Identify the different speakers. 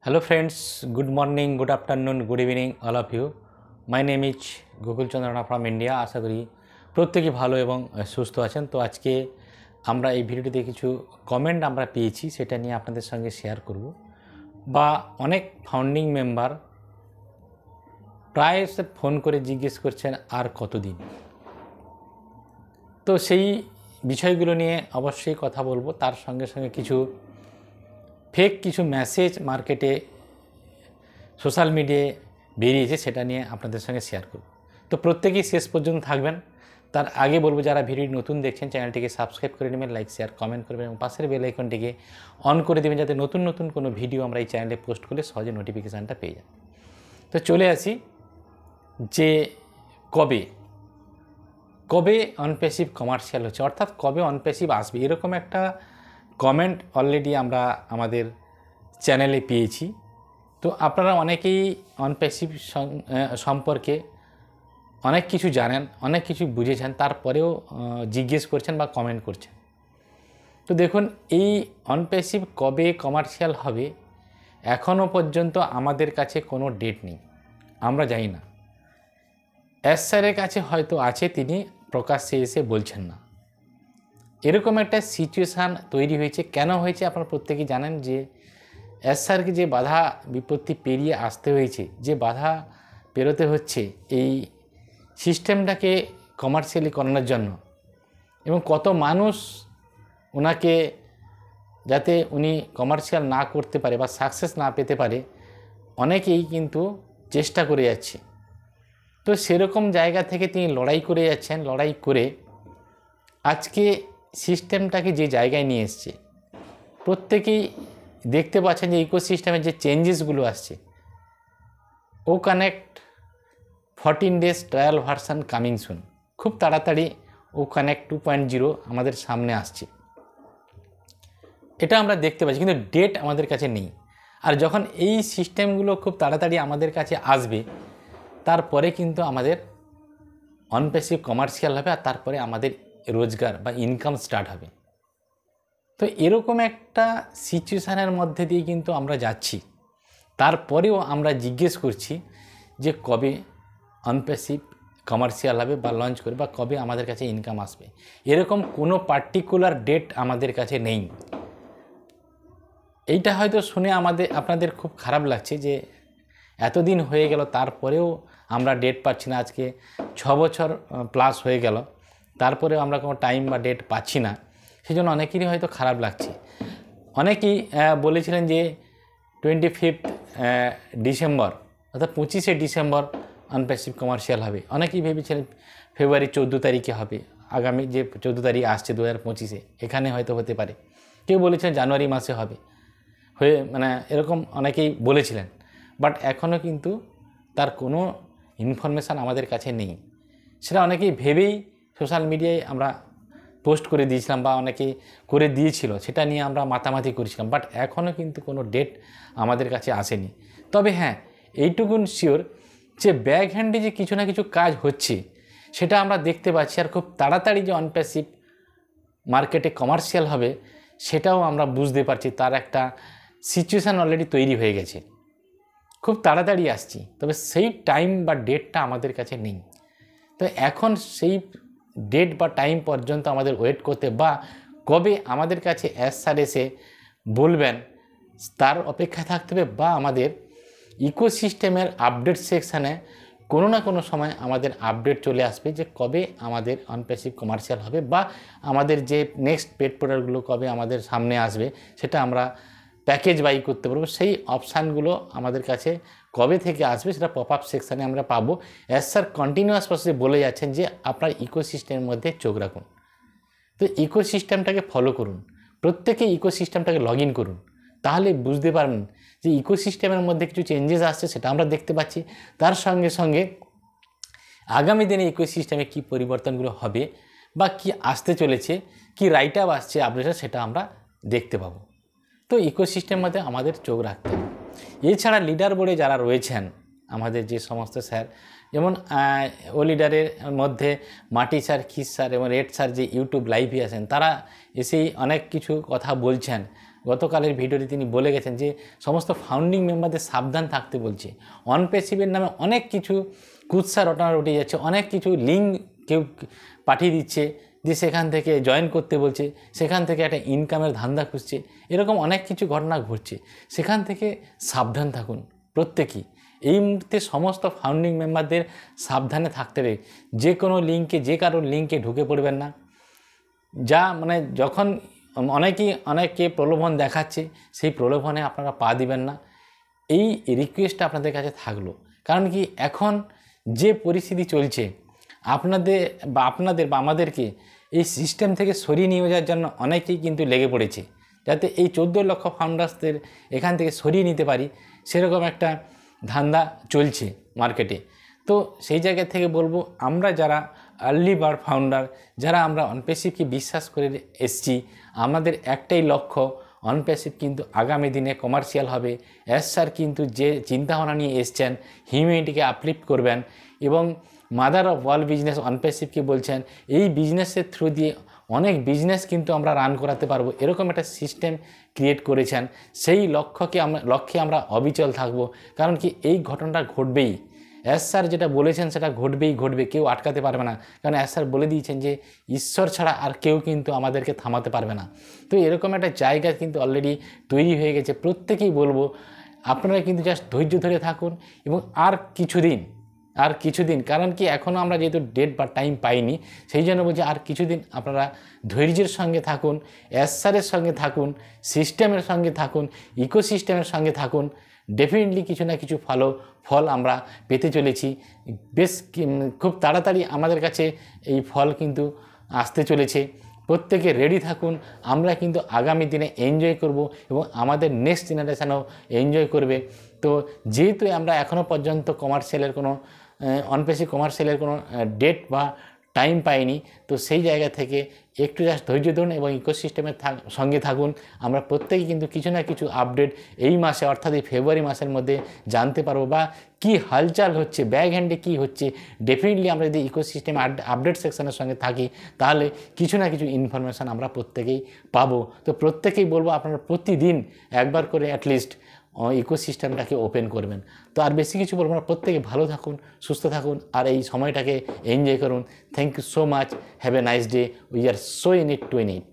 Speaker 1: Hello friends, good morning, good afternoon, good evening all of you. My name is Gokul Chandrana from India. আশা করি প্রত্যেকেই ভালো এবং সুস্থ আছেন। তো আজকে আমরা এই ভিডিওটিতে কিছু কমেন্ট আমরা পেয়েছি সেটা নিয়ে আপনাদের সঙ্গে শেয়ার করব। বা অনেক ফাউন্ডিং মেম্বার প্রায় ফোন করে জিজ্ঞেস করছেন আর কতদিন। তো সেই বিষয়গুলো নিয়ে অবশ্যই কথা বলবো। তার সঙ্গে সঙ্গে কিছু ফেক কিছু মেসেজ মার্কেটে সোশ্যাল মিডিয়ায় বেরিয়েছে সেটা নিয়ে আপনাদের সঙ্গে শেয়ার করব। তো প্রত্যেকেই শেষ পর্যন্ত থাকবেন। তার আগে বলবো যারা ভিডিও নতুন দেখছেন চ্যানেলটিকে সাবস্ক্রাইব করে নেবেন, লাইক শেয়ার কমেন্ট করবেন এবং পাশের বেল আইকনটিকে অন করে দেবেন যাতে নতুন নতুন কোনো ভিডিও আমরা এই চ্যানেলে পোস্ট করলে সহজে নোটিফিকেশানটা পেয়ে যান। তো চলে আসি যে কবে অনপ্যাসিভ কমার্শিয়াল হচ্ছে, অর্থাৎ কবে অনপ্যাসিভ আসবে, এরকম একটা কমেন্ট অলরেডি আমরা আমাদের চ্যানেলে পেয়েছি। তো আপনারা অনেকেই অনপ্যাসিভ সম্পর্কে অনেক কিছু জানেন, অনেক কিছু বুঝেছেন, তারপরেও জিজ্ঞেস করছেন বা কমেন্ট করছেন। তো দেখুন, এই অনপ্যাসিভ কবে কমার্শিয়াল হবে এখনও পর্যন্ত আমাদের কাছে কোনো ডেট নেই, আমরা জানি না। এস স্যারের কাছে হয়তো আছে, তিনি প্রকাশ্যে এসে বলছেন না। এরকম একটা সিচুয়েশান তৈরি হয়েছে। কেন হয়েছে আপনারা প্রত্যেকেই জানেন যে এস স্যারকে যে বাধা বিপত্তি পেরিয়ে আসতে হয়েছে, যে বাধা পেরোতে হচ্ছে এই সিস্টেমটাকে কমার্শিয়ালি করানোর জন্য, এবং কত মানুষ ওনাকে যাতে উনি কমার্শিয়াল না করতে পারে বা সাকসেস না পেতে পারে অনেকেই কিন্তু চেষ্টা করে যাচ্ছে। তো সেরকম জায়গা থেকে তিনি লড়াই করে যাচ্ছেন, লড়াই করে আজকে সিস্টেমটাকে যে জায়গায় নিয়ে এসছে। প্রত্যেকেই দেখতে পাচ্ছেন যে ইকোসিস্টেমের যে চেঞ্জেসগুলো আসছে। ও connect 14 days trial version coming soon, খুব তাড়াতাড়ি ও কানেক্ট 2.0 আমাদের সামনে আসছে, এটা আমরা দেখতে পাচ্ছি, কিন্তু ডেট আমাদের কাছে নেই। আর যখন এই সিস্টেমগুলো খুব তাড়াতাড়ি আমাদের কাছে আসবে তারপরে কিন্তু আমাদের অনপ্যাসিভ কমার্শিয়াল হবে, আর তারপরে আমাদের রোজগার বা ইনকাম স্টার্ট হবে। তো এরকম একটা সিচুয়েশানের মধ্যে দিয়ে কিন্তু আমরা যাচ্ছি। তারপরেও আমরা জিজ্ঞেস করছি যে কবে অনপ্যাসিভ কমার্শিয়াল হবে বা লঞ্চ করবে বা কবে আমাদের কাছে ইনকাম আসবে। এরকম কোনো পার্টিকুলার ডেট আমাদের কাছে নেই। এইটা হয়তো শুনে আপনাদের খুব খারাপ লাগছে যে এতদিন হয়ে গেল তারপরেও আমরা ডেট পাচ্ছি না। আজকে 6 বছর প্লাস হয়ে গেল, তারপরেও আমরা কোনো টাইম বা ডেট পাচ্ছি না। সেই জন্য অনেকেরই হয়তো খারাপ লাগছে। অনেকেই বলেছিলেন যে 25 ডিসেম্বর অর্থাৎ 25শে ডিসেম্বর অনপ্যাসিভ কমার্শিয়াল হবে। অনেকেই ভেবেছিলেন ফেব্রুয়ারি 14 তারিখে হবে, আগামী যে 14 তারিখ আসছে 2025-এ, এখানে হয়তো হতে পারে। কেউ বলেছিলেন জানুয়ারি মাসে হবে, এরকম অনেকেই বলেছিলেন। বাট এখনও কিন্তু তার কোনো ইনফরমেশান আমাদের কাছে নেই। সেটা অনেকেই ভেবেই সোশ্যাল মিডিয়ায় আমরা পোস্ট করে দিয়েছিলাম বা অনেকে করে দিয়েছিল, সেটা নিয়ে আমরা মাতামাতি করেছিলাম। বাট এখনও কিন্তু কোনো ডেট আমাদের কাছে আসেনি। তবে হ্যাঁ, এইটুকুন শিওর যে ব্যাক হ্যান্ডে যে কিছু না কিছু কাজ হচ্ছে সেটা আমরা দেখতে পাচ্ছি। আর খুব তাড়াতাড়ি যে অনপ্যাসিভ মার্কেটে কমার্শিয়াল হবে সেটাও আমরা বুঝতে পারছি, তার একটা সিচুয়েশান অলরেডি তৈরি হয়ে গেছে, খুব তাড়াতাড়ি আসছি। তবে সেই টাইম বা ডেটটা আমাদের কাছে নেই। তো এখন সেই ডেট বা টাইম পর্যন্ত আমাদের ওয়েট করতে, বা কবে আমাদের কাছে এস স্যার এসে বলবেন তার অপেক্ষা থাকতে হবে, বা আমাদের ইকোসিস্টেমের আপডেট সেকশানে কোনো না কোনো সময় আমাদের আপডেট চলে আসবে যে কবে আমাদের অনপ্যাসিভ কমার্শিয়াল হবে, বা আমাদের যে নেক্সট পেড প্রোডাক্টগুলো কবে আমাদের সামনে আসবে সেটা আমরা প্যাকেজ বাই করতে পারবো। সেই অপশানগুলো আমাদের কাছে কবে থেকে আসবে সেটা পপ আপ সেকশানে আমরা পাবো। এস স্যার কন্টিনিউয়াস প্রসেসে বলে যাচ্ছেন যে আপনার ইকোসিস্টেমের মধ্যে চোখ রাখুন। তো ইকোসিস্টেমটাকে ফলো করুন, প্রত্যেকে ইকোসিস্টেমটাকে লগ ইন করুন, তাহলে বুঝতে পারবেন যে ইকোসিস্টেমের মধ্যে কিছু চেঞ্জেস আসছে, সেটা আমরা দেখতে পাচ্ছি। তার সঙ্গে সঙ্গে আগামী দিনে ইকোসিস্টেমে কী পরিবর্তনগুলো হবে বা কি আসতে চলেছে, কি রাইট আপ আসছে আপডেট, সেটা আমরা দেখতে পাবো। তো ইকোসিস্টেমের মধ্যে আমাদের চোখ রাখতে হবে। এছাড়া লিডার বোর্ডে যারা রয়েছেন আমাদের যে সমস্ত স্যার, যেমন ও লিডারের মধ্যে মাটি স্যার, খিস স্যার এবং রেড স্যার যে ইউটিউব লাইভে আসেন, তারা এসেই অনেক কিছু কথা বলছেন। গতকালের ভিডিওতে তিনি বলে গেছেন যে সমস্ত ফাউন্ডিং মেম্বারদের সাবধান থাকতে বলছে। অনপেসিভের নামে অনেক কিছু কুৎসা রটানা রটে যাচ্ছে, অনেক কিছু লিঙ্ক কেউ পাঠিয়ে দিচ্ছে যে সেখান থেকে জয়েন করতে বলছে, সেখান থেকে একটা ইনকামের ধান্দা খুঁজছে, এরকম অনেক কিছু ঘটনা ঘটছে। সেখান থেকে সাবধান থাকুন প্রত্যেকেই। এই মুহূর্তে সমস্ত ফাউন্ডিং মেম্বারদের সাবধানে থাকতে হবে। যে কোনো লিঙ্কে, যে কারোর লিঙ্কে ঢুকে পড়বেন না। যা মানে যখন অনেকে প্রলোভন দেখাচ্ছে, সেই প্রলোভনে আপনারা পা দিবেন না, এই রিকোয়েস্টটা আপনাদের কাছে থাকলো। কারণ কি, এখন যে পরিস্থিতি চলছে, আপনাদের বা আমাদেরকে এই সিস্টেম থেকে সরিয়ে নিয়ে যাওয়ার জন্য অনেকেই কিন্তু লেগে পড়েছে, যাতে এই 14 লক্ষ ফাউন্ডার্সদের এখান থেকে সরিয়ে নিতে পারি, সেরকম একটা ধান্দা চলছে মার্কেটে। তো সেই জায়গা থেকে বলবো, আমরা যারা আর্লি বার্ড ফাউন্ডার, যারা আমরা অনপেসিভকে বিশ্বাস করে এসছি, আমাদের একটাই লক্ষ্য, অনপেসিভ কিন্তু আগামী দিনে কমার্শিয়াল হবে। স্যার কিন্তু যে চিন্তাভাবনা নিয়ে এসছেন, হিউম্যানিটিকে আপলিফ্ট করবেন এবং মাদার অফ অল বিজনেস অনপেসিভকে বলছেন এই বিজনেসের থ্রু দিয়ে অনেক বিজনেস কিন্তু আমরা রান করাতে পারবো, এরকম একটা সিস্টেম ক্রিয়েট করেছেন। সেই লক্ষ্যে আমরা অবিচল থাকব। কারণ কি, এই ঘটনাটা ঘটবেই। স্যার যেটা বলেছেন সেটা ঘটবে, কেউ আটকাতে পারবে না। কারণ স্যার বলে দিয়েছেন যে ঈশ্বর ছাড়া আর কেউ কিন্তু আমাদেরকে থামাতে পারবে না। তো এরকম একটা জায়গা কিন্তু অলরেডি তৈরি হয়ে গেছে। প্রত্যেকেই বলবো, আপনারা কিন্তু জাস্ট ধৈর্য ধরে থাকুন এবং আর কিছুদিন, কারণ কি এখনও আমরা যেহেতু ডেট বা টাইম পাইনি, সেই জন্য বলছি আর কিছুদিন আপনারা ধৈর্যের সঙ্গে থাকুন, স্যারের সঙ্গে থাকুন, সিস্টেমের সঙ্গে থাকুন, ইকোসিস্টেমের সঙ্গে থাকুন। ডেফিনেটলি কিছু না কিছু ফল আমরা পেতে চলেছি। খুব তাড়াতাড়ি আমাদের কাছে এই ফল কিন্তু আসতে চলেছে। প্রত্যেকে রেডি থাকুন। আমরা কিন্তু আগামী দিনে এনজয় করব এবং আমাদের নেক্সট জেনারেশনও এনজয় করবে। তো যেহেতু আমরা এখনও পর্যন্ত অনপেসিভ কমার্শিয়ালের কোনো ডেট বা টাইম পাইনি, তো সেই জায়গা থেকে একটু জাস্ট ধৈর্য ধরুন এবং ইকোসিস্টেমের সঙ্গে থাকুন। আমরা প্রত্যেকেই কিন্তু কিছু না কিছু আপডেট এই মাসে, অর্থাৎ এই ফেব্রুয়ারি মাসের মধ্যে জানতে পারবো, বা কী হালচাল হচ্ছে, ব্যাক হ্যান্ডে কী হচ্ছে। ডেফিনেটলি আমরা যদি ইকোসিস্টেম আপডেট সেকশনের সঙ্গে থাকি, তাহলে কিছু না কিছু ইনফরমেশান আমরা প্রত্যেকেই পাবো। তো প্রত্যেকেই বলবো, আপনারা প্রতিদিন একবার করে অ্যাটলিস্ট ইকোসিস্টেমটাকে ওপেন করবেন। তো আর বেশি কিছু বলবো না। প্রত্যেকে ভালো থাকুন, সুস্থ থাকুন আর এই সময়টাকে এনজয় করুন। Thank you so much. Have a nice day. We are so in it to in it.